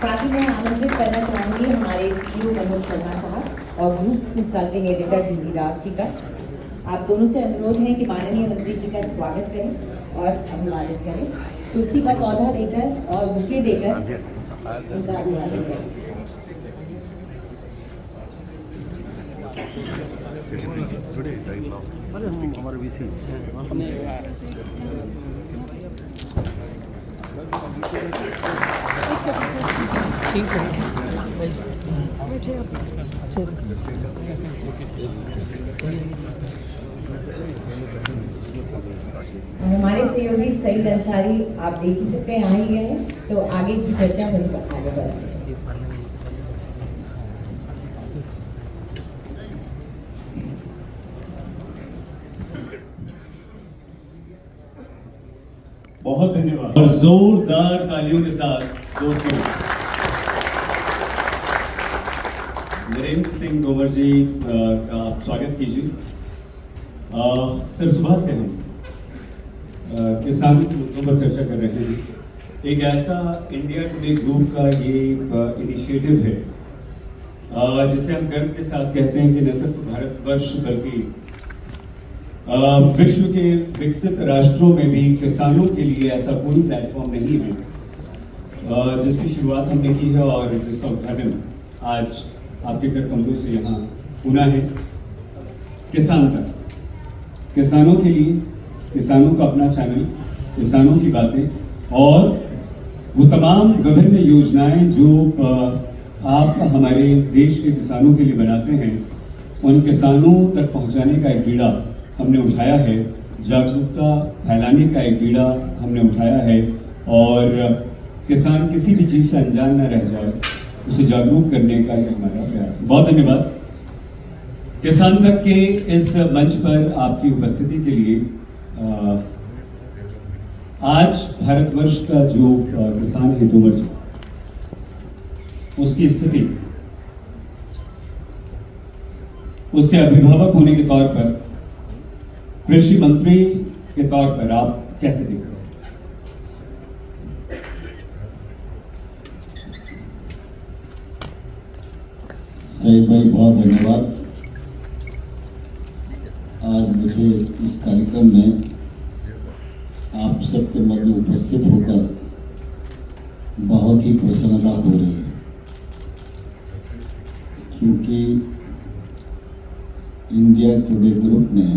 साथ ही मैं आमंत्रित करना चाहूँगी हमारे CEO मनोज शर्मा साहब और group consulting editor D Rao ji का। आप दोनों से अनुरोध है कि माननीय मंत्री जी का स्वागत करें और अभिवादन करें। तुलसी का पौधा देकर और बुके देकर उनका अभिवादन करें। हमारे वीसी हमारे सहयोगी सईद अंसारी आप देख ही सकते हैं, आ ही गए हैं, तो आगे की चर्चा वहीं पर आगे बढ़ेगी। बहुत धन्यवाद और जोरदार तालियों के साथ दोस्तों नरेंद्र सिंह तोमर जी का स्वागत कीजिए। सर सुबह से हम किसान मुद्दों पर चर्चा कर रहे हैं। एक ऐसा इंडिया टुडे ग्रुप का ये इनिशिएटिव है जिसे हम गर्व के साथ कहते हैं कि न सिर्फ भारतवर्ष बल्कि विश्व के विकसित राष्ट्रों में भी किसानों के लिए ऐसा कोई प्लेटफॉर्म नहीं है जिसकी शुरुआत हमने की है और जिसका उद्घाटन आज आपके कर कमरों से यहाँ होना है। किसान तक, किसानों के लिए, किसानों का अपना चैनल, किसानों की बातें और वो तमाम विभिन्न योजनाएं जो आप हमारे देश के किसानों के लिए बनाते हैं, उन किसानों तक पहुंचाने का एक बीड़ा हमने उठाया है, जागरूकता फैलाने का एक बीड़ा हमने उठाया है और किसान किसी भी चीज़ से अनजान न रह जाए, उसे जागरूक करने का एक हमारा प्रयास है। बहुत धन्यवाद किसान तक के इस मंच पर आपकी उपस्थिति के लिए। आज भारतवर्ष का जो किसान है तोमर जी, उसकी स्थिति, उसके अभिभावक होने के तौर पर, कृषि मंत्री के तौर पर आप कैसे देखते हैं? सही भाई, बहुत धन्यवाद। आज मुझे इस कार्यक्रम में आप सबके मध्य में उपस्थित होकर बहुत ही प्रसन्नता हो रही है, क्योंकि इंडिया टुडे ग्रुप ने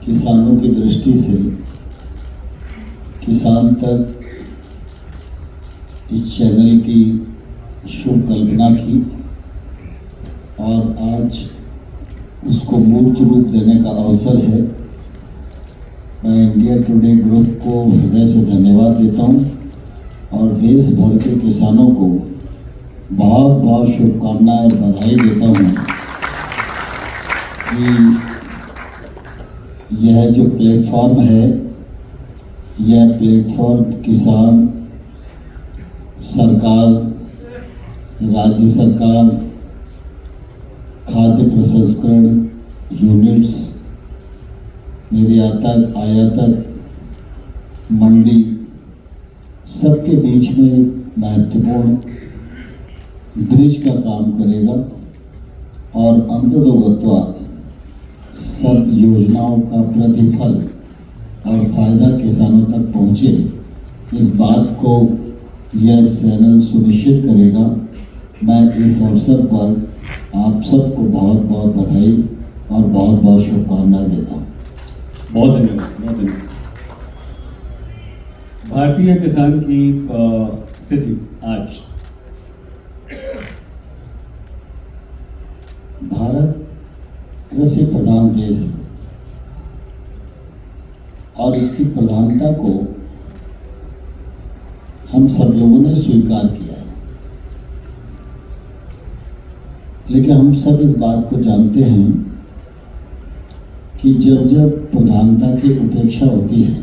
किसानों की दृष्टि से किसान तक इस चैनल की शुभ कल्पना की और आज उसको मूर्त रूप देने का अवसर है। मैं इंडिया टुडे ग्रुप को हृदय से धन्यवाद देता हूं और देश भर के किसानों को बहुत बहुत शुभकामनाएं, बधाई देता हूं कि यह जो प्लेटफॉर्म है, यह प्लेटफॉर्म किसान, सरकार, राज्य सरकार, खाद्य प्रसंस्करण यूनिट्स, निर्यातक, आयातक, मंडी, सबके बीच में महत्वपूर्ण ब्रिज का काम करेगा और अंततोगत्वा सब योजनाओं का प्रतिफल और फायदा किसानों तक पहुंचे, इस बात को यह चैनल सुनिश्चित करेगा। मैं इस अवसर पर आप सबको बहुत बहुत बधाई और बहुत बहुत शुभकामनाएं देता हूँ। बहुत धन्यवाद, बहुत धन्यवाद। भारतीय किसान की स्थिति आज, भारत कृषि प्रधान देश है और इसकी प्रधानता को हम सब लोगों ने स्वीकार किया है, लेकिन हम सब इस बात को जानते हैं कि जब जब प्रधानता की उपेक्षा होती है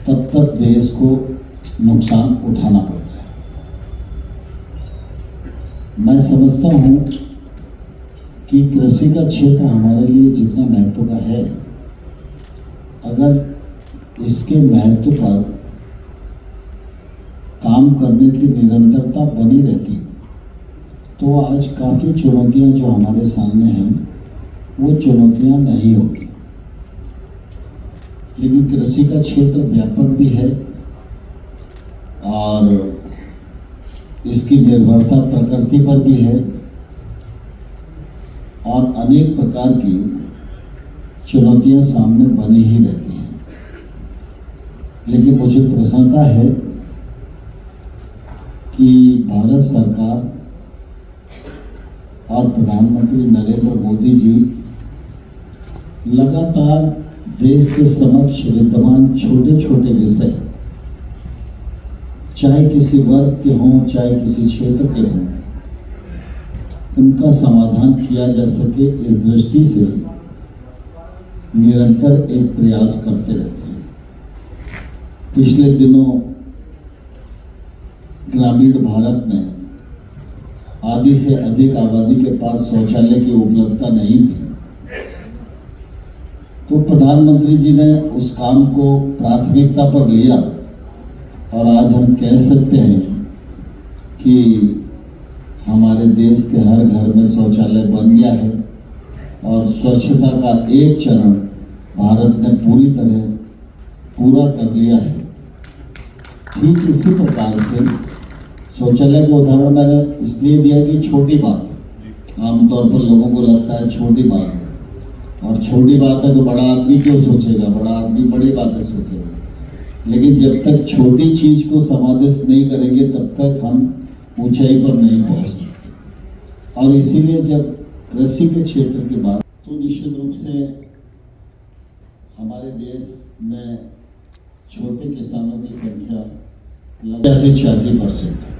तब तक देश को नुकसान उठाना पड़ता है। मैं समझता हूं कि कृषि का क्षेत्र हमारे लिए जितना महत्व का है, अगर इसके महत्व पर काम करने की निरंतरता बनी रहती है, तो आज काफ़ी चुनौतियां जो हमारे सामने हैं वो चुनौतियां नहीं होती। लेकिन कृषि का क्षेत्र व्यापक भी है और इसकी निर्भरता प्रकृति पर भी है और अनेक प्रकार की चुनौतियां सामने बनी ही रहती हैं। लेकिन मुझे प्रसन्नता है कि भारत सरकार और प्रधानमंत्री नरेंद्र मोदी जी लगातार देश के समक्ष विद्यमान छोटे छोटे विषय, चाहे किसी वर्ग के हों चाहे किसी क्षेत्र के हों, उनका समाधान किया जा सके इस दृष्टि से निरंतर एक प्रयास करते रहते हैं। पिछले दिनों ग्रामीण भारत में आधी से अधिक आबादी के पास शौचालय की उपलब्धता नहीं थी, तो प्रधानमंत्री जी ने उस काम को प्राथमिकता पर लिया और आज हम कह सकते हैं कि हमारे देश के हर घर में शौचालय बन गया है और स्वच्छता का एक चरण भारत ने पूरी तरह पूरा कर लिया है। ठीक इसी प्रकार से शौचालय का उदाहरण मैंने इसलिए दिया कि छोटी बात है, आमतौर पर लोगों को लगता है छोटी बात है, और छोटी बात है तो बड़ा आदमी क्यों सोचेगा, बड़ा आदमी बड़ी बातें सोचेगा। लेकिन जब तक छोटी चीज को समावेश नहीं करेंगे तब तक हम ऊंचाई पर नहीं पहुंच सकते। और इसीलिए जब कृषि के क्षेत्र की बात, तो निश्चित रूप से हमारे देश में छोटे किसानों की संख्या 86% है।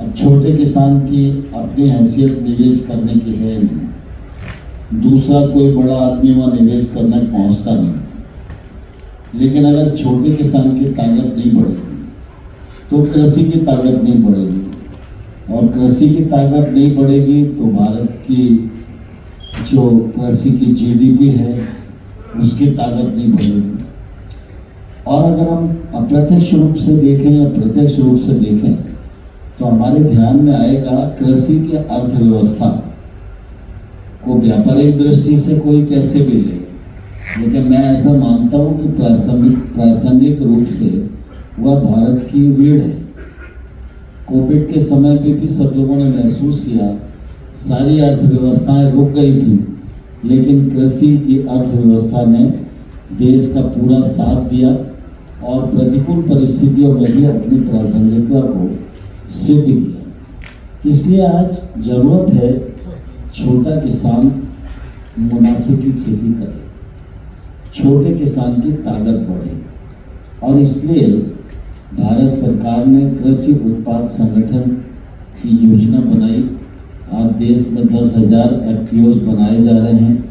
अब छोटे किसान की अपनी हैसियत निवेश करने की है नहीं, दूसरा कोई बड़ा आदमी वहाँ निवेश करने पहुँचता नहीं। लेकिन अगर छोटे किसान की ताकत नहीं बढ़ेगी तो कृषि की ताकत नहीं बढ़ेगी, और कृषि की ताकत नहीं बढ़ेगी तो भारत की जो कृषि की जीडीपी है उसकी ताकत नहीं बढ़ेगी। और अगर हम अप्रत्यक्ष रूप से देखें या प्रत्यक्ष रूप से देखें तो हमारे ध्यान में आएगा कृषि की अर्थव्यवस्था को व्यापारिक दृष्टि से कोई कैसे भी ले, लेकिन मैं ऐसा मानता हूं कि प्रासंगिक रूप से वह भारत की रीढ़ है। कोविड के समय पे भी सब लोगों ने महसूस किया, सारी अर्थव्यवस्थाएं रुक गई थी, लेकिन कृषि की अर्थव्यवस्था ने देश का पूरा साथ दिया और प्रतिकूल परिस्थितियों में भी अपनी प्रासंगिकता को सिद्ध किया। इसलिए आज जरूरत है छोटा किसान मुनाफे की खेती करे, छोटे किसान की ताकत बढ़े, और इसलिए भारत सरकार ने कृषि उत्पाद संगठन की योजना बनाई। आज देश में 10,000 FPOs बनाए जा रहे हैं।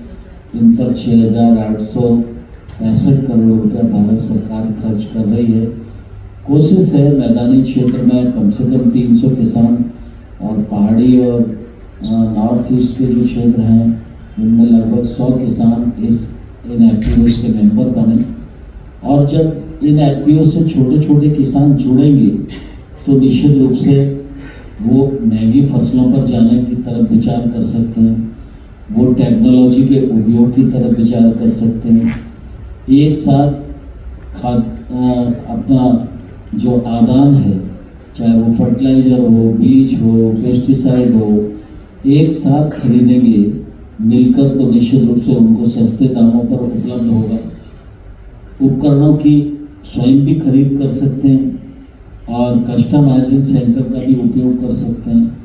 इन पर 6,865 करोड़ रुपया भारत सरकार खर्च कर रही है। कोशिश है मैदानी क्षेत्र में कम से कम 300 किसान, और पहाड़ी और नॉर्थ ईस्ट के जो क्षेत्र हैं उनमें लगभग 100 किसान इन FPOs के मेंबर बने। और जब इन FPOs से छोटे छोटे किसान जुड़ेंगे तो निश्चित रूप से वो महंगी फसलों पर जाने की तरफ विचार कर सकते हैं, वो टेक्नोलॉजी के उपयोग की तरफ विचार कर सकते हैं। एक साथ अपना जो आदान है, चाहे वो फर्टिलाइजर हो, बीज हो, पेस्टिसाइड हो, एक साथ खरीदेंगे मिलकर तो निश्चित रूप से उनको सस्ते दामों पर उपलब्ध होगा। उपकरणों की स्वयं भी खरीद कर सकते हैं और कस्टमाइजिंग सेंटर का भी उपयोग कर सकते हैं।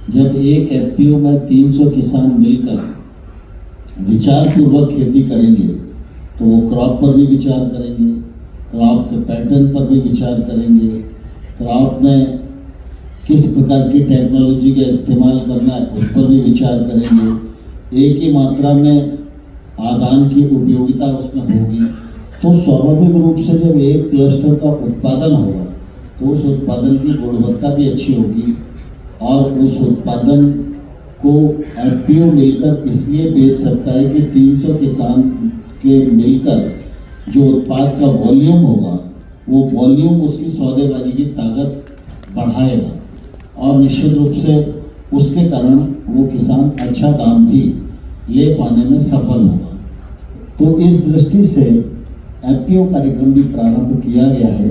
जब एक FPO में 300 किसान मिलकर विचारपूर्वक खेती करेंगे तो वो क्रॉप पर भी विचार करेंगे, क्रॉप के पैटर्न पर भी विचार करेंगे, क्रॉप में किस प्रकार की टेक्नोलॉजी का इस्तेमाल करना है उस पर भी विचार करेंगे। एक ही मात्रा में आदान की उपयोगिता उसमें होगी, तो स्वाभाविक रूप से जब एक क्लस्टर का उत्पादन होगा तो उस उत्पादन की गुणवत्ता भी अच्छी होगी, और उस उत्पादन को FPO मिलकर इसलिए बेच सकता है कि 300 किसान के मिलकर जो उत्पाद का वॉल्यूम होगा वो वॉल्यूम उसकी सौदेबाजी की ताकत बढ़ाएगा और निश्चित रूप से उसके कारण वो किसान अच्छा दाम भी ले पाने में सफल होगा। तो इस दृष्टि से एफपीओ कार्यक्रम भी प्रारंभ किया गया है,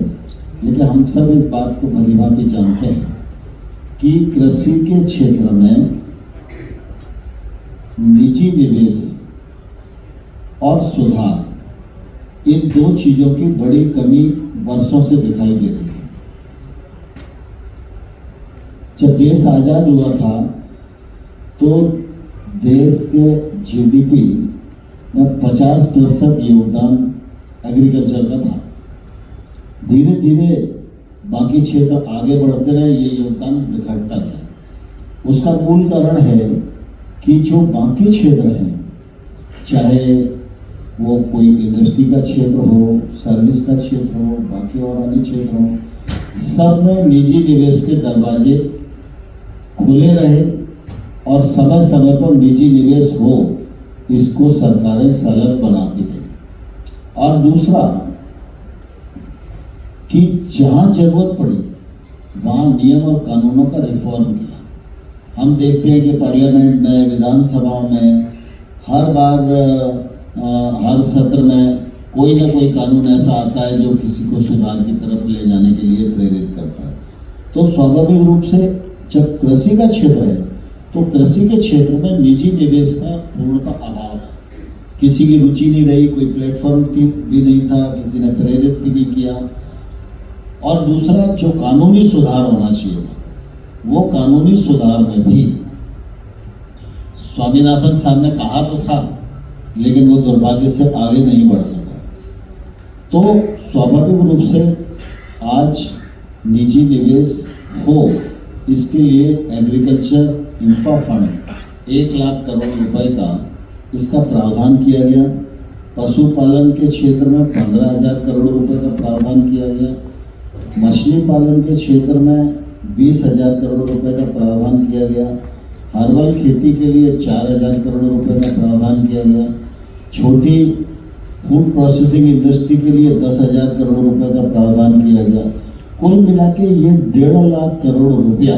लेकिन हम सब इस बात को भलीभांति जानते हैं कि कृषि के क्षेत्र में निजी निवेश और सुधार, इन दो चीजों की बड़ी कमी वर्षों से दिखाई दे रही है। जब देश आजाद हुआ था तो देश के जीडीपी में 50% योगदान एग्रीकल्चर का था। धीरे धीरे बाकी क्षेत्र आगे बढ़ते रहे, ये योगदान घटता गया। उसका मूल कारण है कि जो बाकी क्षेत्र हैं, चाहे वो कोई इंडस्ट्री का क्षेत्र हो, सर्विस का क्षेत्र हो, बाकी और अन्य क्षेत्र हो, सब में निजी निवेश के दरवाजे खुले रहे और समय समय पर निजी निवेश हो, इसको सरकारें सलग बनाती रही। और दूसरा कि जहां जरूरत पड़ी वहां नियम और कानूनों का रिफॉर्म किया। हम देखते हैं कि पार्लियामेंट में, विधानसभाओं में हर बार हर सत्र में कोई ना कोई कानून ऐसा आता है जो किसी को सुधार की तरफ ले जाने के लिए प्रेरित करता है। तो स्वाभाविक रूप से जब कृषि का क्षेत्र है तो कृषि के क्षेत्र में निजी निवेश का पूर्णतः अभाव है। किसी की रुचि नहीं रही, कोई प्लेटफॉर्म भी नहीं था, किसी ने प्रेरित भी नहीं किया। और दूसरा, जो कानूनी सुधार होना चाहिए था, वो कानूनी सुधार में भी स्वामीनाथन साहब ने कहा तो था, लेकिन वो दुर्भाग्य से आगे नहीं बढ़ सका। तो स्वाभाविक रूप से आज निजी निवेश हो, इसके लिए agriculture infra fund 1 lakh crore रुपए का इसका प्रावधान किया गया। पशुपालन के क्षेत्र में 15,000 करोड़ रुपए का प्रावधान किया गया। मछली पालन के क्षेत्र में 20,000 करोड़ रुपए का प्रावधान किया गया। हर्बल खेती के लिए 4,000 करोड़ रुपए का प्रावधान किया गया। छोटी फूड प्रोसेसिंग इंडस्ट्री के लिए 10,000 करोड़ रुपए का प्रावधान किया गया। कुल मिला के ये 1.5 लाख करोड़ रुपया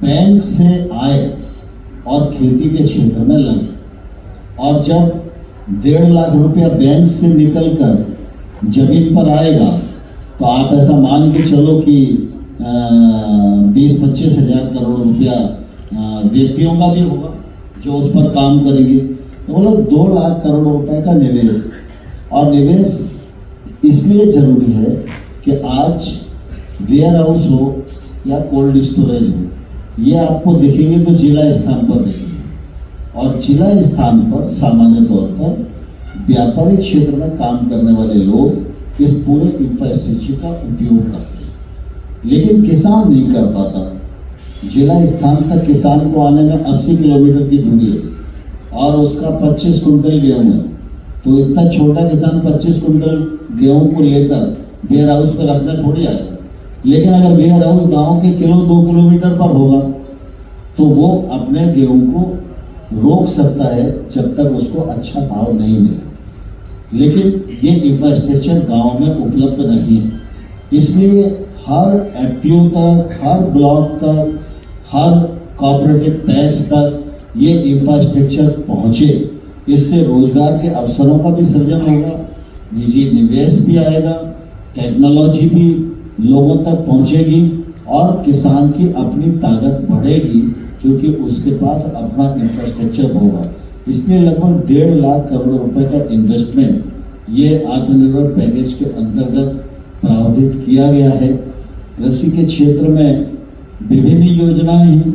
बैंक से आए और खेती के क्षेत्र में लगे। और जब 1.5 लाख रुपया बैंक से निकलकर जमीन पर आएगा तो आप ऐसा मान के चलो कि 20-25 हजार करोड़ रुपया व्यक्तियों का भी होगा जो उस पर काम करेंगे। तो मतलब 2 लाख करोड़ रुपए का निवेश। और निवेश इसलिए जरूरी है कि आज वेयर हाउस हो या कोल्ड स्टोरेज हो, ये आपको दिखेंगे तो जिला स्थान पर दिखेंगे। और जिला स्थान पर सामान्य तौर पर व्यापारिक क्षेत्र में काम करने वाले लोग इस पूरे इंफ्रास्ट्रक्चर का उपयोग करते हैं, लेकिन किसान नहीं कर पाता। जिला स्थान तक किसान को आने में 80 किलोमीटर की दूरी है और उसका 25 कुंटल गेहूँ है। तो इतना छोटा किसान 25 कुंटल गेहूँ को लेकर वेयर हाउस पर रखना थोड़ी आएगा। लेकिन अगर वेयर हाउस गाँव के 1-2 किलोमीटर पर होगा तो वो अपने गेहूँ को रोक सकता है जब तक उसको अच्छा भाव नहीं मिले। लेकिन ये इंफ्रास्ट्रक्चर गांव में उपलब्ध नहीं है, इसलिए हर एफपीओ तक, हर ब्लॉक तक, हर कोऑपरेटिव पैक्स तक ये इंफ्रास्ट्रक्चर पहुंचे। इससे रोजगार के अवसरों का भी सृजन होगा, निजी निवेश भी आएगा, टेक्नोलॉजी भी लोगों तक पहुंचेगी और किसान की अपनी ताकत बढ़ेगी क्योंकि उसके पास अपना इंफ्रास्ट्रक्चर होगा। इसलिए लगभग 1.5 लाख करोड़ रुपए का इन्वेस्टमेंट ये आत्मनिर्भर पैकेज के अंतर्गत प्रावधानित किया गया है। कृषि के क्षेत्र में विभिन्न योजनाएं हैं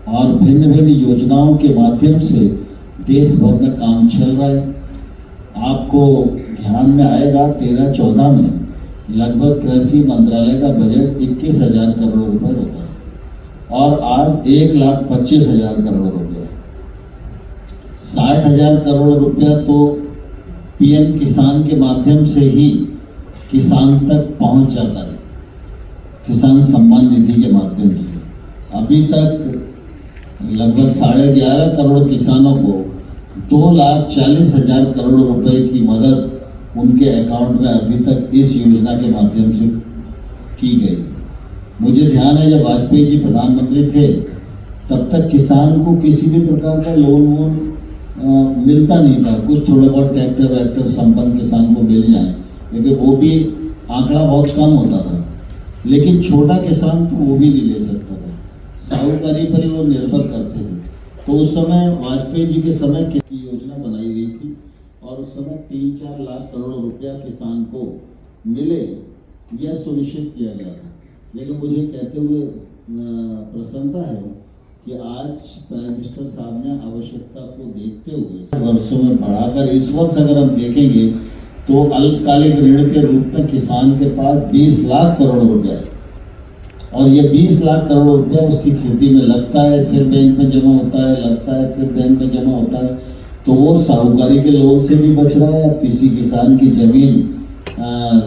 और भिन्न भिन्न योजनाओं के माध्यम से देश भर में काम चल रहा है। आपको ध्यान में आएगा 13-14 में लगभग कृषि मंत्रालय का बजट 21,000 करोड़ रुपए होता है और आज 1,25,000 करोड़ रुपये। 60,000 करोड़ रुपया तो पीएम किसान के माध्यम से ही किसान तक पहुंच जाता है, किसान सम्मान निधि के माध्यम से। अभी तक लगभग 11.5 करोड़ किसानों को 2,40,000 करोड़ रुपए की मदद उनके अकाउंट में अभी तक इस योजना के माध्यम से की गई। मुझे ध्यान है जब वाजपेयी जी प्रधानमंत्री थे तब तक किसान को किसी भी प्रकार का लोन वोन मिलता नहीं था। कुछ थोड़ा बहुत ट्रैक्टर वैक्टर संपन्न किसान को मिल जाए, लेकिन वो भी आंकड़ा बहुत कम होता था। लेकिन छोटा किसान तो वो भी नहीं ले सकता था, साहूकारी पर ही वो निर्भर करते थे। तो उस समय वाजपेयी जी के समय की योजना बनाई गई थी और उस समय 3-4 लाख करोड़ रुपया किसान को मिले, यह सुनिश्चित किया गया था। लेकिन मुझे कहते हुए प्रसन्नता है कि आज प्राइम मिनिस्टर साहब ने आवश्यकता को देखते हुए वर्षों में बढ़ाकर इस वर्ष अगर हम देखेंगे तो अल्पकालिक ऋण के रूप में किसान के पास 20 लाख करोड़ रुपया है और ये 20 लाख करोड़ रुपया उसकी खेती में लगता है, फिर बैंक में जमा होता है, लगता है, फिर बैंक में जमा होता है। तो वो साहूकारी के लोन से भी बच रहा है। किसी किसान की जमीन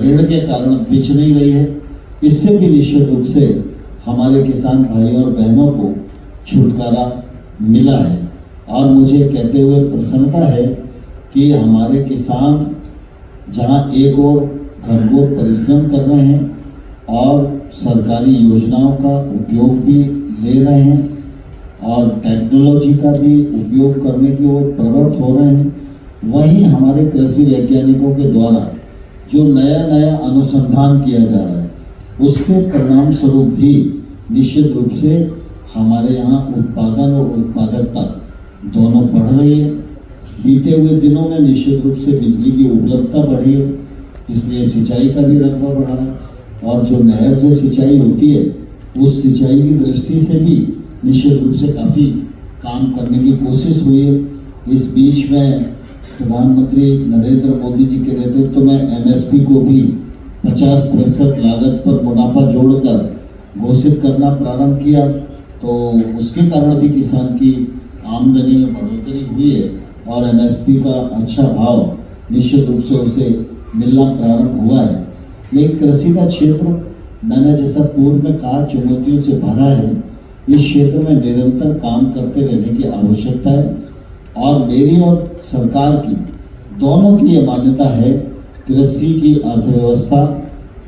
ऋण के कारण बिछ नहीं रही है। इससे भी निश्चित रूप से हमारे किसान भाइयों और बहनों को छुटकारा मिला है। और मुझे कहते हुए प्रसन्नता है कि हमारे किसान जहां एक और घंघोर परिश्रम कर रहे हैं और सरकारी योजनाओं का उपयोग भी ले रहे हैं और टेक्नोलॉजी का भी उपयोग करने की ओर प्रवृत्त हो रहे हैं, वहीं हमारे कृषि वैज्ञानिकों के द्वारा जो नया नया अनुसंधान किया जा रहा है उसके परिणाम स्वरूप भी निश्चित रूप से हमारे यहाँ उत्पादन और उत्पादकता दोनों बढ़ रही है। बीते हुए दिनों में निश्चित रूप से बिजली की उपलब्धता बढ़ी है, इसलिए सिंचाई का भी रकबा बढ़ा है और जो नहर से सिंचाई होती है उस सिंचाई की दृष्टि से भी निश्चित रूप से काफ़ी काम करने की कोशिश हुई है। इस बीच में प्रधानमंत्री नरेंद्र मोदी जी के नेतृत्व में एमएसपी को भी 50% लागत पर मुनाफा जोड़कर घोषित करना प्रारंभ किया, तो उसके कारण भी किसान की आमदनी में बढ़ोतरी हुई है और एमएसपी का अच्छा भाव निश्चित रूप से उसे मिलना प्रारंभ हुआ है। लेकिन कृषि का क्षेत्र मैंने जैसा पूर्व में कहा चुनौतियों से भरा है। इस क्षेत्र में निरंतर काम करते रहने की आवश्यकता है और मेरी और सरकार की दोनों की ये मान्यता है, कृषि की अर्थव्यवस्था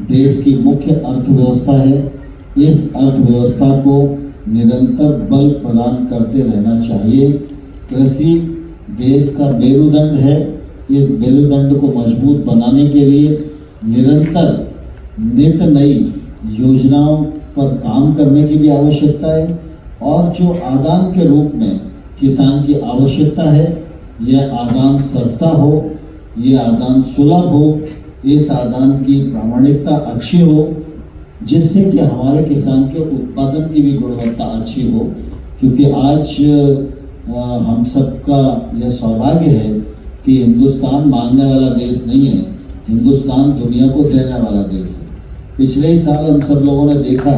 देश की मुख्य अर्थव्यवस्था है। इस अर्थव्यवस्था को निरंतर बल प्रदान करते रहना चाहिए। कृषि देश का मेरुदंड है। इस मेरुदंड को मजबूत बनाने के लिए निरंतर नित नई योजनाओं पर काम करने की भी आवश्यकता है और जो आदान के रूप में किसान की आवश्यकता है, यह आदान सस्ता हो, यह आदान सुलभ हो, इस आदान की प्रामाणिकता अच्छी हो, जिससे कि हमारे किसान के उत्पादन की भी गुणवत्ता अच्छी हो। क्योंकि आज हम सबका यह सौभाग्य है कि हिंदुस्तान मांगने वाला देश नहीं है, हिंदुस्तान दुनिया को देने वाला देश है। पिछले ही साल हम सब लोगों ने देखा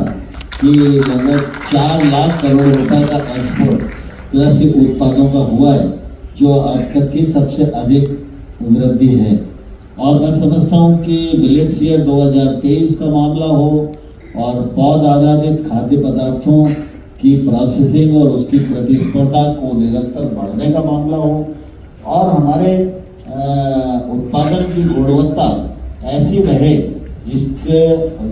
कि लगभग 4 लाख करोड़ रुपए का एक्सपोर्ट कृषि उत्पादों का हुआ है, जो अब तक की सबसे अधिक वृद्धि है। और मैं समझता हूँ कि मिलेट्स ईयर 2023 का मामला हो और पौध आधारित खाद्य पदार्थों की प्रोसेसिंग और उसकी प्रतिस्पर्धा को निरंतर बढ़ने का मामला हो और हमारे उत्पादन की गुणवत्ता ऐसी रहे जिसके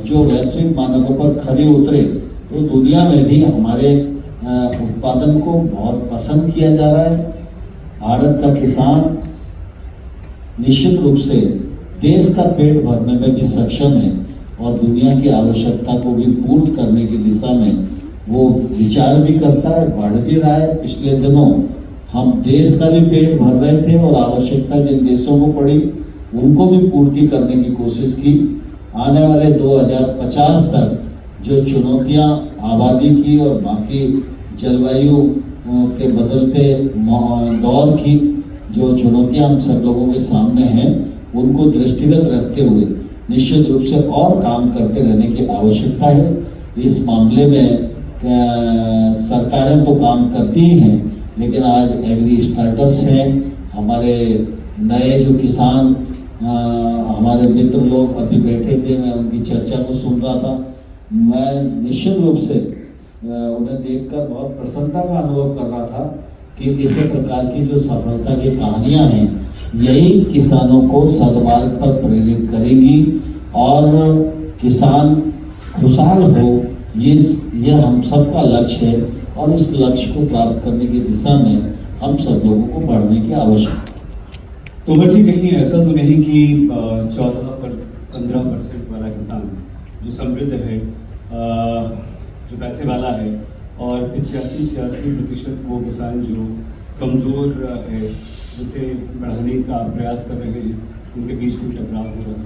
जो वैश्विक मानकों पर खरी उतरे, तो दुनिया में भी हमारे उत्पादन को बहुत पसंद किया जा रहा है। भारत का किसान निश्चित रूप से देश का पेट भरने में भी सक्षम है और दुनिया की आवश्यकता को भी पूर्ण करने की दिशा में वो विचार भी करता है, बढ़ भी रहा है। पिछले दिनों हम देश का भी पेट भर रहे थे और आवश्यकता जिन देशों को पड़ी उनको भी पूर्ति करने की कोशिश की। आने वाले 2050 तक जो चुनौतियां आबादी की और बाकी जलवायु के बदलते दौर की जो चुनौतियां हम सब लोगों के सामने हैं, उनको दृष्टिगत रखते हुए निश्चित रूप से और काम करते रहने की आवश्यकता है। इस मामले में सरकारें तो काम करती ही हैं, लेकिन आज एग्री स्टार्टअप्स हैं, हमारे नए जो किसान हमारे मित्र लोग अभी बैठे थे, मैं उनकी चर्चा को सुन रहा था। मैं निश्चित रूप से उन्हें देखकर बहुत प्रसन्नता का अनुभव कर रहा था कि इसी प्रकार की जो सफलता की कहानियां हैं यही किसानों को सदमार्ग पर प्रेरित करेंगी और किसान खुशहाल हो। ये हम सबका लक्ष्य है और इस लक्ष्य को प्राप्त करने की दिशा में हम सब लोगों को बढ़ने की आवश्यकता है। तो बच्ची कहीं ऐसा तो नहीं कि 14-15% वाला किसान जो समृद्ध है, जो पैसे वाला है, और 85-86% वो किसान जो कमज़ोर है, जिसे बढ़ाने का प्रयास कर रहे हैं, उनके बीच में टकराव हो रहा है?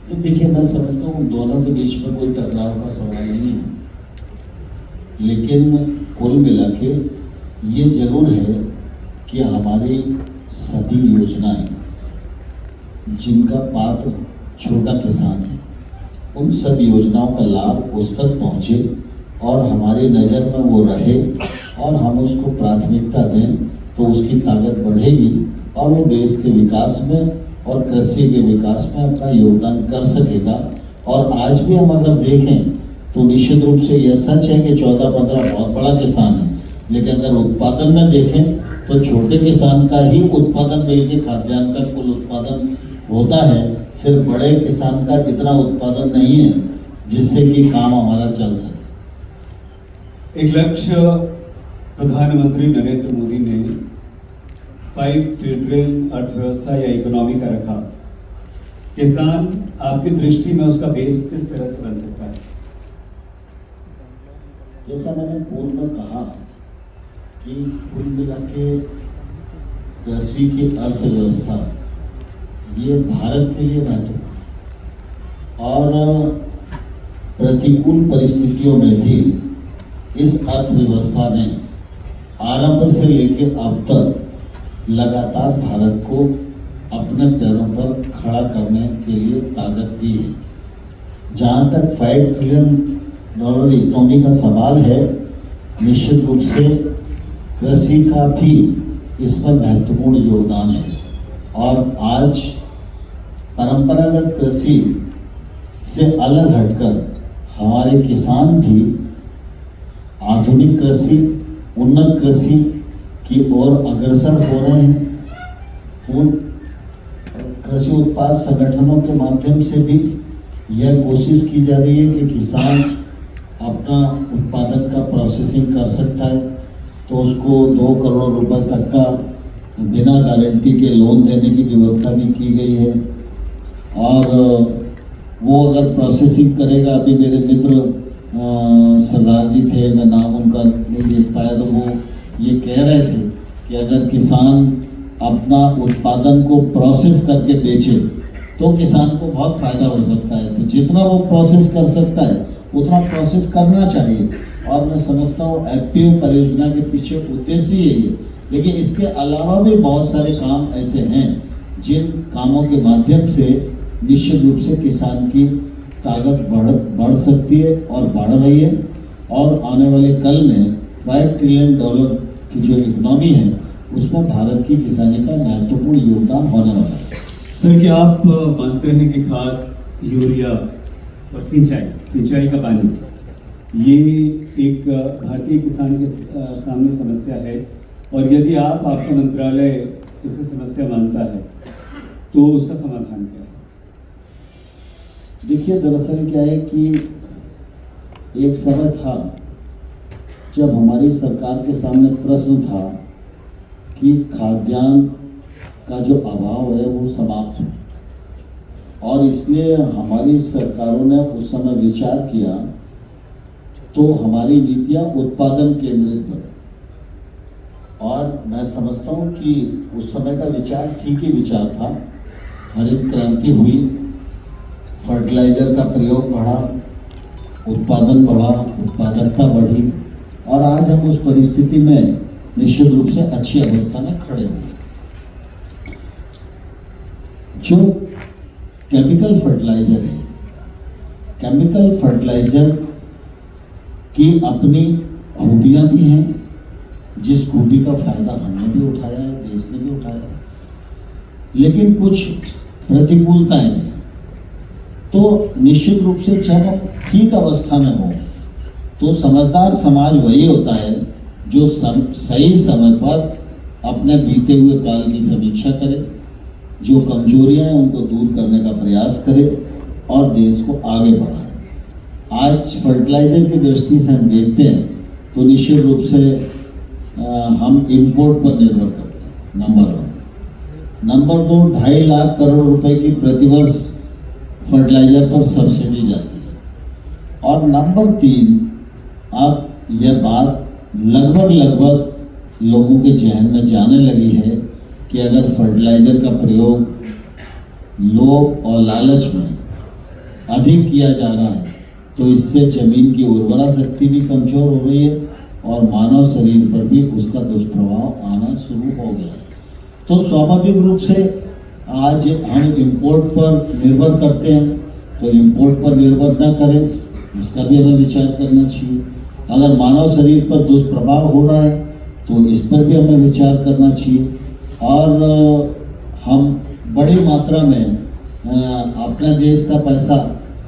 तो देखिए, मैं समझता हूँ दोनों के बीच में कोई टकराव का सवाल नहीं है, लेकिन कुल मिला के ये जरूर है कि हमारी सभी योजनाएं जिनका पात्र छोटा किसान है, उन सब योजनाओं का लाभ उस तक पहुँचे और हमारी नज़र में वो रहे और हम उसको प्राथमिकता दें, तो उसकी ताकत बढ़ेगी और वो देश के विकास में और कृषि के विकास में अपना योगदान कर सकेगा। और आज भी हम अगर देखें तो निश्चित रूप से यह सच है कि 14-15 बहुत बड़ा किसान है, लेकिन अगर उत्पादन में देखें तो छोटे किसान का ही उत्पादन मिलकर खाद्यान्न का कुल उत्पादन होता है। सिर्फ बड़े किसान का इतना उत्पादन नहीं है जिससे कि काम हमारा चल सके। एक लक्ष्य प्रधानमंत्री नरेंद्र मोदी ने 5 ट्रिलियन अर्थव्यवस्था या इकोनॉमी का रखा। किसान आपकी दृष्टि में उसका बेस किस तरह से बन सकता है? जैसा मैंने पूर्व में कहा कि कुल मिला के कृषि की अर्थव्यवस्था ये भारत के लिए महत्वपूर्ण और प्रतिकूल परिस्थितियों में भी इस अर्थव्यवस्था ने आरंभ से लेकर अब तक लगातार भारत को अपने पैरों पर खड़ा करने के लिए ताकत दी है। जहाँ तक $5 ट्रिलियन इकोनॉमी का सवाल है, निश्चित रूप से कृषि का भी इसमें महत्वपूर्ण योगदान है और आज परंपरागत कृषि से अलग हटकर हमारे किसान भी आधुनिक कृषि, उन्नत कृषि की ओर अग्रसर हो रहे हैं। उन कृषि उत्पाद संगठनों के माध्यम से भी यह कोशिश की जा रही है कि किसान अपना उत्पादन का प्रोसेसिंग कर सकता है, तो उसको 2 करोड़ रुपए तक का बिना गारंटी के लोन देने की व्यवस्था भी की गई है। और वो अगर प्रोसेसिंग करेगा, अभी मेरे मित्र सरदार जी थे, मैं नाम उनका नहीं देख पाया, तो वो ये कह रहे थे कि अगर किसान अपना उत्पादन को प्रोसेस करके बेचे तो किसान को बहुत फायदा हो सकता है। तो जितना वो प्रोसेस कर सकता है उतना प्रोसेस करना चाहिए और मैं समझता हूँ एफपीओ परियोजना के पीछे उद्देश्य यही है। लेकिन इसके अलावा भी बहुत सारे काम ऐसे हैं जिन कामों के माध्यम से निश्चित रूप से किसान की ताकत बढ़ सकती है और बढ़ रही है और आने वाले कल में $5 ट्रिलियन की जो इकोनॉमी है उसमें भारत की किसानी का महत्वपूर्ण योगदान होने वाला है। सर, क्या आप मानते हैं कि खाद, यूरिया और सिंचाई का पानी ये एक भारतीय किसान के सामने समस्या है, और यदि आपका मंत्रालय इसे समस्या मानता है तो उसका समाधान क्या है? देखिए, दरअसल क्या है कि एक समय था जब हमारी सरकार के सामने प्रश्न था कि खाद्यान्न का जो अभाव है वो समाप्त हो, और इसलिए हमारी सरकारों ने उस समय विचार किया तो हमारी नीतियां उत्पादन केंद्रित बनी। और मैं समझता हूँ कि उस समय का विचार ठीक ही विचार था। हरित क्रांति हुई, फर्टिलाइजर का प्रयोग बढ़ा, उत्पादन बढ़ा, उत्पादकता बढ़ी और आज हम उस परिस्थिति में निश्चित रूप से अच्छी अवस्था में खड़े हुए। जो केमिकल फर्टिलाइजर है, केमिकल फर्टिलाइजर की अपनी खूबियां भी हैं, जिस खूबी का फायदा हमने भी उठाया है, देश ने भी उठाया है, लेकिन कुछ प्रतिकूलताएं हैं। तो निश्चित रूप से जब हम ठीक अवस्था में हो तो समझदार समाज वही होता है जो सही समय पर अपने बीते हुए काल की समीक्षा करे, जो कमजोरियां हैं उनको दूर करने का प्रयास करे और देश को आगे बढ़ाए। आज फर्टिलाइजर की दृष्टि से हम देखते हैं तो निश्चित रूप से हम इंपोर्ट पर निर्भर करते हैं, नंबर 1। नंबर 2, 2.5 लाख करोड़ रुपए की प्रतिवर्ष फर्टिलाइजर पर सब्सिडी जाती है। और नंबर 3, अब यह बात लगभग लोगों के जहन में जाने लगी है कि अगर फर्टिलाइजर का प्रयोग लोभ और लालच में अधिक किया जा रहा है तो इससे जमीन की उर्वरा शक्ति भी कमजोर हो रही है और मानव शरीर पर भी उसका दुष्प्रभाव आना शुरू हो गया है। तो स्वाभाविक रूप से आज हम इंपोर्ट पर निर्भर करते हैं, तो इंपोर्ट पर निर्भर न करें, इसका भी हमें विचार करना चाहिए। अगर मानव शरीर पर दुष्प्रभाव हो रहा है तो इस पर भी हमें विचार करना चाहिए। और हम बड़ी मात्रा में अपने देश का पैसा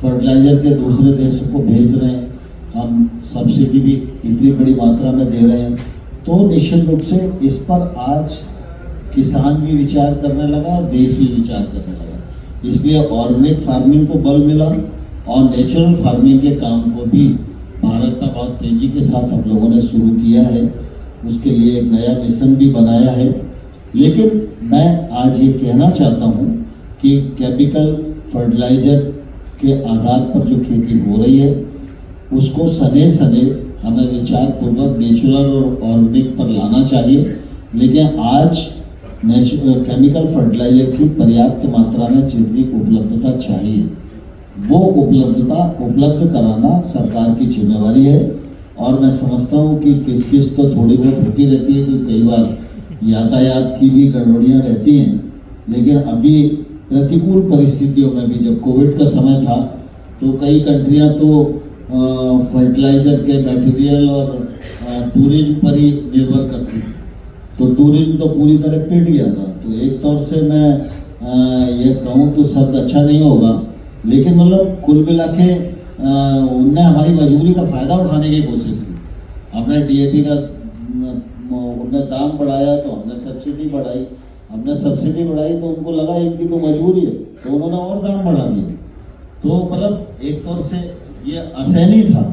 फर्टिलाइजर के दूसरे देशों को भेज रहे हैं, हम सब्सिडी भी इतनी बड़ी मात्रा में दे रहे हैं, तो निश्चित रूप से इस पर आज किसान भी विचार करने लगा और देश भी विचार करने लगा। इसलिए ऑर्गेनिक फार्मिंग को बल मिला और नेचुरल फार्मिंग के काम को भी भारत का बहुत तेजी के साथ हम लोगों ने शुरू किया है। उसके लिए एक नया मिशन भी बनाया है। लेकिन मैं आज ये कहना चाहता हूँ कि केमिकल फर्टिलाइजर के आधार पर जो खेती हो रही है उसको सने हमें विचार पूर्वक नेचुरल और ऑर्गेनिक पर लाना चाहिए। लेकिन आज केमिकल फर्टिलाइजर की पर्याप्त मात्रा में जितनी उपलब्धता चाहिए वो उपलब्धता उपलब्ध कराना सरकार की जिम्मेवारी है। और मैं समझता हूँ कि किच तो थोड़ी बहुत होती रहती है, कि कई बार यातायात की भी गड़बड़ियाँ रहती हैं। लेकिन अभी प्रतिकूल परिस्थितियों में भी, जब कोविड का समय था तो कई कंट्रियाँ तो फर्टिलाइजर के मटेरियल और टूरिज्म पर ही निर्भर करती थी, तो टूरिज्म तो पूरी तरह पिट गया था। तो एक तौर से मैं ये कहूँ तो शब्द अच्छा नहीं होगा, लेकिन मतलब कुल मिला के उनने हमारी मजबूरी का फ़ायदा उठाने की कोशिश की। हमने DAP का उनने दाम बढ़ाया तो हमने सब्सिडी बढ़ाई, हमने सब्सिडी बढ़ाई तो उनको लगा इनकी तो मजबूरी है, तो उन्होंने और दाम बढ़ा दिए। तो मतलब एक तौर से ये असहनीय था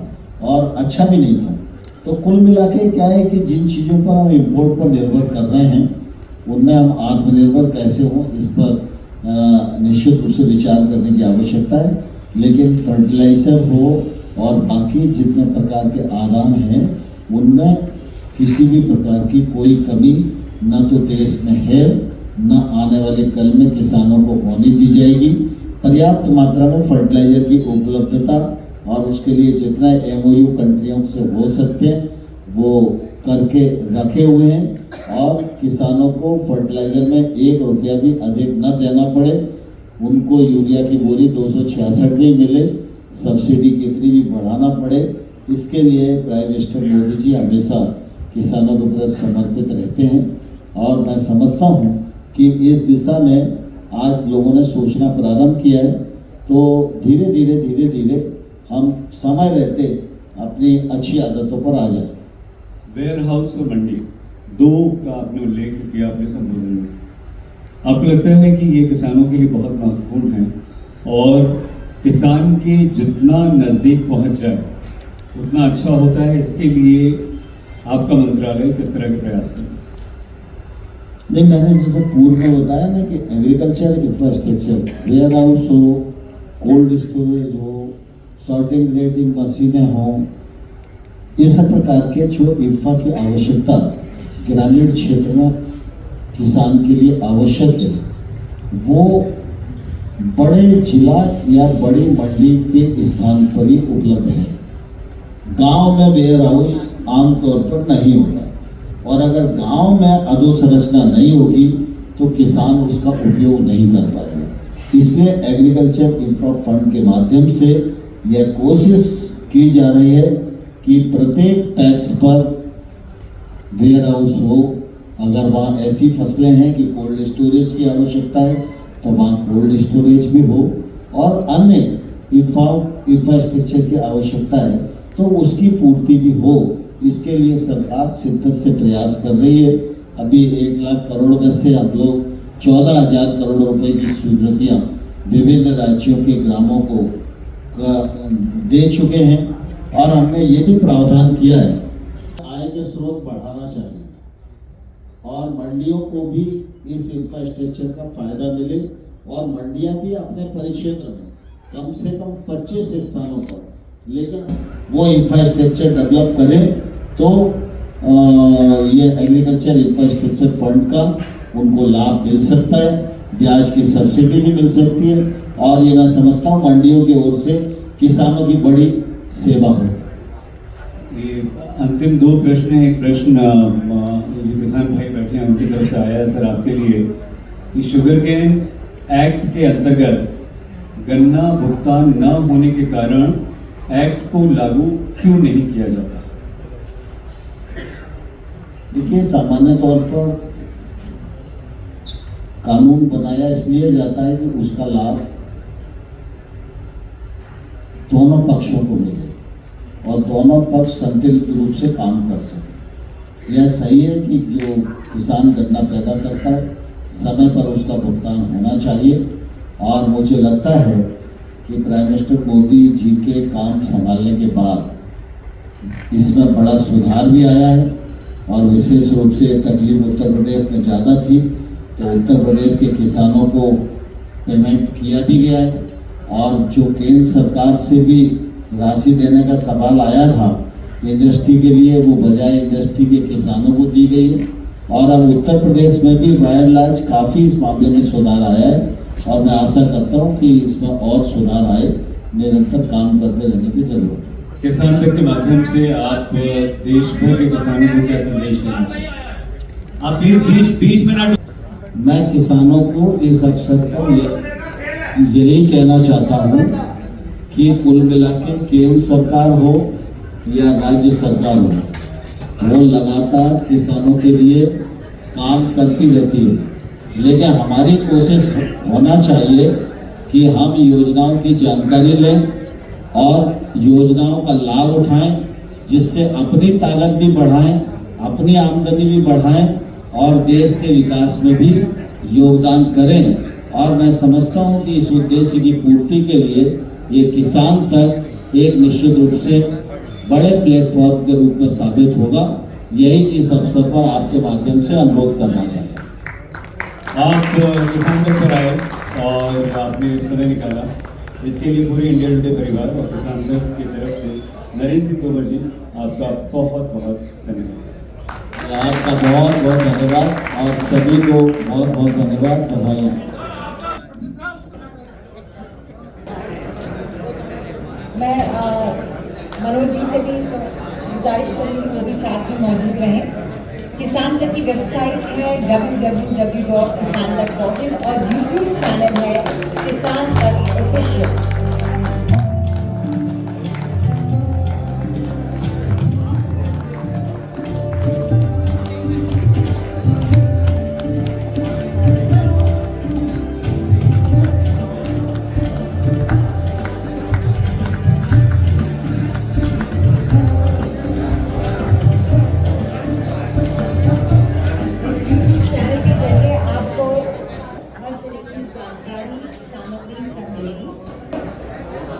और अच्छा भी नहीं था। तो कुल मिला के क्या है कि जिन चीज़ों पर हम इम्पोर्ट पर निर्भर कर रहे हैं उनमें हम आत्मनिर्भर कैसे हों, इस पर निश्चित रूप से विचार करने की आवश्यकता है। लेकिन फर्टिलाइजर हो और बाकी जितने प्रकार के आदान हैं उनमें किसी भी प्रकार की कोई कमी न तो देश में है, न आने वाले कल में किसानों को होने दी जाएगी। पर्याप्त मात्रा में फर्टिलाइजर की उपलब्धता और उसके लिए जितना MOU कंट्रियों से हो सकते हैं वो करके रखे हुए हैं और किसानों को फर्टिलाइजर में 1 रुपया भी अधिक न देना पड़े। उनको यूरिया की बोरी 266 भी मिले, सब्सिडी कितनी भी बढ़ाना पड़े, इसके लिए प्राइम मिनिस्टर मोदी जी हमेशा किसानों के प्रति समर्पित रहते हैं। और मैं समझता हूँ कि इस दिशा में आज लोगों ने सोचना प्रारंभ किया है। तो धीरे धीरे हम समय रहते अपनी अच्छी आदतों पर आ जाए। वेयर हाउस और मंडी, 2 का आपने उल्लेख किया अपने संबोधन में। आपको लगता है कि ये किसानों के लिए बहुत महत्वपूर्ण है और किसान के जितना नज़दीक पहुंच जाए उतना अच्छा होता है, इसके लिए आपका मंत्रालय किस तरह के प्रयास करें? नहीं, मैंने जैसे पूर्व में बताया ना कि एग्रीकल्चर इंफ्रास्ट्रक्चर, वेयर हाउस हो, कोल्ड स्टोरेज हो, सॉर्टिंग ग्रेडिंग मशीनें हों, ये सब प्रकार के जो इंफ्रा की आवश्यकता ग्रामीण क्षेत्र में किसान के लिए आवश्यक है वो बड़े जिला या बड़ी मंडी के स्थान पर ही उपलब्ध है। गांव में वेयर हाउस आमतौर पर नहीं होता और अगर गांव में अधोसंरचना नहीं होगी तो किसान उसका उपयोग नहीं कर पाएगा। इसलिए एग्रीकल्चर इंफ्रा फंड के माध्यम से यह कोशिश की जा रही है कि प्रत्येक टैक्स पर वेयर हाउस हो। अगर वहाँ ऐसी फसलें हैं कि कोल्ड स्टोरेज की आवश्यकता है तो वहाँ कोल्ड स्टोरेज भी हो और अन्य इंफ्रास्ट्रक्चर की आवश्यकता है तो उसकी पूर्ति भी हो। इसके लिए सरकार शिद्दत से प्रयास कर रही है अभी 1 लाख करोड़ में से अब लोग 14,000 करोड़ रुपए की स्वीकृतियाँ विभिन्न राज्यों के ग्रामों को दे चुके हैं। और हमने ये भी प्रावधान किया है, आय के स्रोत बढ़ाना चाहिए और मंडियों को भी इस इंफ्रास्ट्रक्चर का फायदा मिले और मंडियां भी अपने परिक्षेत्र में कम से कम 25 स्थानों पर, लेकिन वो इंफ्रास्ट्रक्चर डेवलप करें तो ये एग्रीकल्चर इंफ्रास्ट्रक्चर फंड का उनको लाभ मिल सकता है, ब्याज की सब्सिडी भी मिल सकती है और ये मैं समझता हूँ मंडियों की ओर से किसानों की बड़ी सेवा हो। ये अंतिम 2 प्रश्न हैं। एक प्रश्न जो किसान भाई बैठे हैं उनकी तरफ से आया है सर आपके लिए कि शुगर केन एक्ट के अंतर्गत गन्ना भुगतान न होने के कारण एक्ट को लागू क्यों नहीं किया जाता? देखिए, सामान्य तौर पर कानून बनाया इसलिए जाता है कि उसका लाभ दोनों पक्षों को मिले और दोनों पक्ष संतुलित रूप से काम कर सके। यह सही है कि जो किसान गन्ना पैदा करता है समय पर उसका भुगतान होना चाहिए और मुझे लगता है कि प्राइम मिनिस्टर मोदी जी के काम संभालने के बाद इसमें बड़ा सुधार भी आया है और विशेष रूप से तकलीफ उत्तर प्रदेश में ज़्यादा थी तो उत्तर प्रदेश के किसानों को पेमेंट किया भी गया है और जो केंद्र सरकार से भी राशि देने का सवाल आया था इंडस्ट्री के लिए, वो बजाय इंडस्ट्री के किसानों को दी गई है और अब उत्तर प्रदेश में भी बाय एंड लार्ज काफ़ी इस मामले में सुधार आया है और मैं आशा करता हूँ कि इसमें और सुधार आए। निरंतर काम करते रहने की जरूरत है। किसान तक के माध्यम से आप देश भर के किसानों को क्या संदेश देना चाहिए? आप प्लीज 20 मिनट। मैं किसानों को इस अवसर पर यही कहना चाहता हूँ कि कुल मिला के केंद्र सरकार हो या राज्य सरकार हो वो लगातार किसानों के लिए काम करती रहती है, लेकिन हमारी कोशिश होना चाहिए कि हम योजनाओं की जानकारी लें और योजनाओं का लाभ उठाएं जिससे अपनी ताकत भी बढ़ाएं, अपनी आमदनी भी बढ़ाएं और देश के विकास में भी योगदान करें। और मैं समझता हूं कि इस उद्देश्य की पूर्ति के लिए ये किसान तक एक निश्चित रूप से बड़े प्लेटफॉर्म के रूप में साबित होगा। यही इस अवसर पर आपके माध्यम से अनुरोध करना चाहता हूँ। आप किसान तक पर आए और आपने समय निकाला, इसके लिए पूरे इंडिया टुडे परिवार और किसान तक की तरफ से नरेंद्र सिंह तोमर जी आपका बहुत बहुत धन्यवाद। आपका बहुत बहुत धन्यवाद और सभी को बहुत बहुत धन्यवाद, बधाइयाँ। मैं मनोज जी से भी गुजारिश करूँगी वो भी साथ में मौजूद रहें। किसान तक की वेबसाइट है www.kisantak.in और यूट्यूब चैनल है किसान तक ऑफिशियल।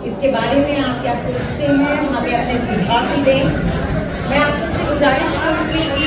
इसके बारे में आप क्या सोचते हैं, हमें अपने सुझाव भी दें। मैं आप सबसे गुजारिश करूँगी कि